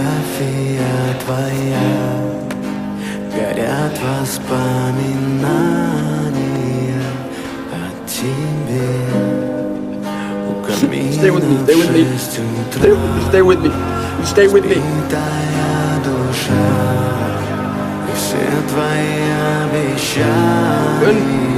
фотография твоя, горят воспоминания о тебе. У камина Stay with me, в stay with me. 6 утра Stay with me. Stay with me. Питая душа и все твои обещания.